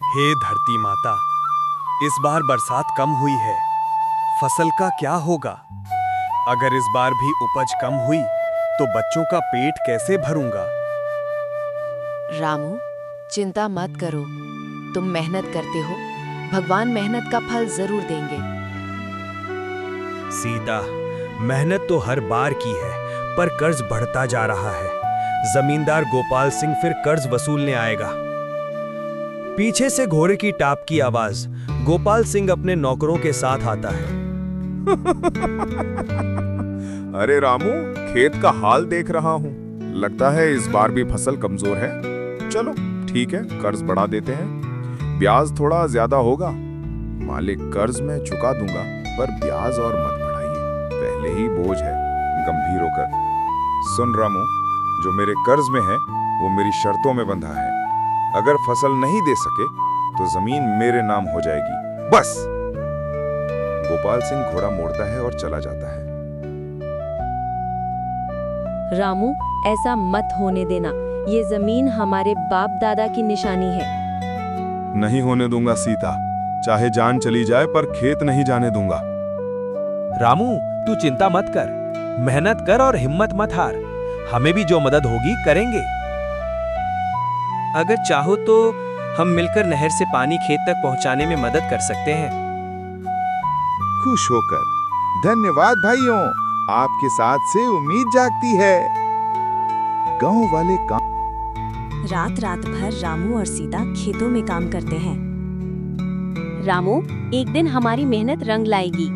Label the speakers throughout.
Speaker 1: हे धरती माता, इस बार बरसात कम हुई है। फसल का क्या होगा? अगर इस बार भी उपज कम हुई तो बच्चों का पेट कैसे भरूंगा?
Speaker 2: रामू, चिंता मत करो। तुम मेहनत करते हो, भगवान मेहनत का फल जरूर देंगे।
Speaker 1: सीता, मेहनत तो हर बार की है, पर कर्ज बढ़ता जा रहा है। जमींदार गोपाल सिंह फिर कर्ज वसूलने आएगा। पीछे से घोड़े की टाप की आवाज। गोपाल सिंह अपने नौकरों के साथ आता है।
Speaker 3: अरे रामू, खेत का हाल देख रहा हूँ। लगता है इस बार भी फसल कमजोर है। चलो ठीक है, कर्ज बढ़ा देते हैं। ब्याज थोड़ा ज्यादा होगा। मालिक, कर्ज मैं चुका दूंगा, पर ब्याज और मत बढ़ाइए। पहले ही बोझ है। गंभीर होकर सुन रामू, जो मेरे कर्ज में है वो मेरी शर्तों में बंधा है। अगर फसल नहीं दे सके तो जमीन मेरे नाम हो जाएगी, बस। गोपाल सिंह घोड़ा मोड़ता है और चला जाता है।
Speaker 4: रामू, ऐसा मत होने देना। ये जमीन हमारे बाप दादा की निशानी है।
Speaker 3: नहीं होने दूंगा सीता, चाहे जान चली जाए, पर खेत नहीं जाने दूंगा।
Speaker 1: रामू, तू चिंता मत कर, मेहनत कर और हिम्मत मत हार। हमें भी जो मदद होगी करेंगे। अगर चाहो तो हम मिलकर नहर से पानी खेत तक पहुंचाने में मदद कर सकते हैं।
Speaker 3: खुश होकर, धन्यवाद भाइयों, आपके साथ से उम्मीद जागती है। गांव वाले काम।
Speaker 5: रात रात भर रामू और सीता खेतों में काम करते हैं।
Speaker 4: रामू, एक दिन हमारी मेहनत रंग लाएगी।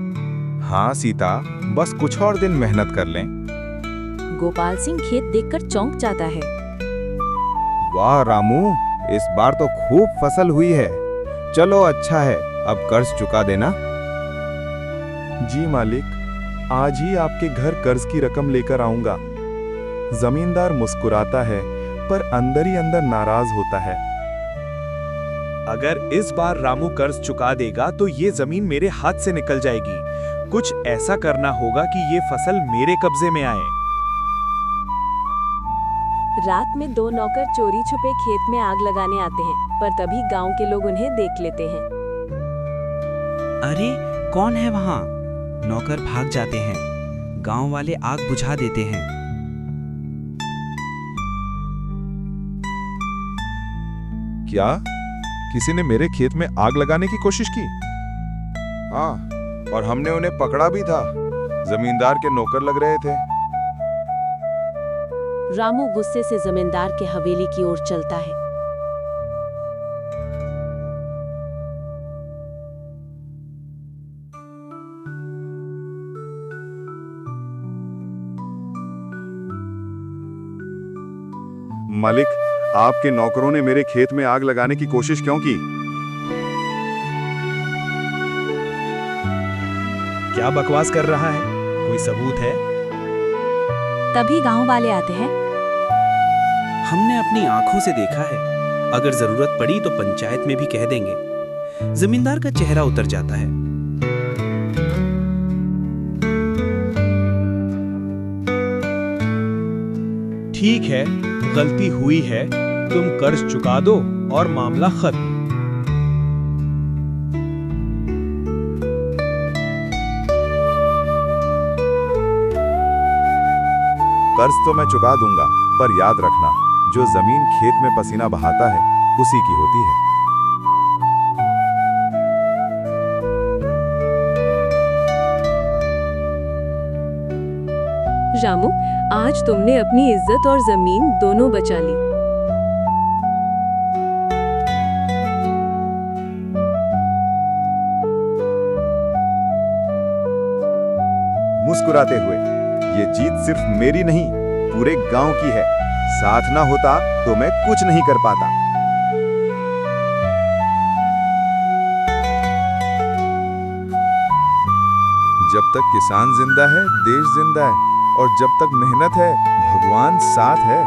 Speaker 3: हाँ सीता, बस कुछ और दिन मेहनत कर लें।
Speaker 4: गोपाल सिंह खेत देखकर चौंक जाता है।
Speaker 3: वाह रामू, इस बार तो खूब फसल हुई है। चलो अच्छा है, अब कर्ज चुका देना। जी मालिक, आज ही आपके घर कर्ज की रकम लेकर आऊंगा। जमींदार मुस्कुराता है, पर अंदर ही अंदर नाराज होता है।
Speaker 1: अगर इस बार रामू कर्ज चुका देगा तो ये जमीन मेरे हाथ से निकल जाएगी। कुछ ऐसा करना होगा कि ये फसल मेरे कब्जे में आए।
Speaker 5: रात में दो नौकर चोरी छुपे खेत में आग लगाने आते हैं, पर तभी गांव के लोग उन्हें देख लेते हैं।
Speaker 6: अरे कौन है वहाँ? नौकर भाग जाते हैं। गांव वाले आग बुझा देते हैं।
Speaker 3: क्या किसी ने मेरे खेत में आग लगाने की कोशिश की? हाँ, और हमने उन्हें पकड़ा भी था। जमींदार के नौकर लग रहे थे।
Speaker 4: रामू गुस्से से जमींदार के हवेली की ओर चलता है।
Speaker 3: मालिक, आपके नौकरों ने मेरे खेत में आग लगाने की कोशिश क्यों की?
Speaker 1: क्या बकवास कर रहा है? कोई सबूत है?
Speaker 5: तभी गांव वाले आते हैं।
Speaker 6: हमने अपनी आंखों से देखा है। अगर जरूरत पड़ी तो पंचायत में भी कह देंगे। जमींदार का चेहरा उतर जाता है।
Speaker 1: ठीक है, गलती हुई है, तुम कर्ज चुका दो और मामला खत्म।
Speaker 3: कर्ज तो मैं चुका दूंगा, पर याद रखना, जो जमीन खेत में पसीना बहाता है उसी की होती है।
Speaker 5: रामू, आज तुमने अपनी इज्जत और जमीन दोनों बचा ली।
Speaker 3: मुस्कुराते हुए, ये जीत सिर्फ मेरी नहीं, पूरे गांव की है। साथ ना होता तो मैं कुछ नहीं कर पाता। जब तक किसान जिंदा है, देश जिंदा है, और जब तक मेहनत है, भगवान साथ है।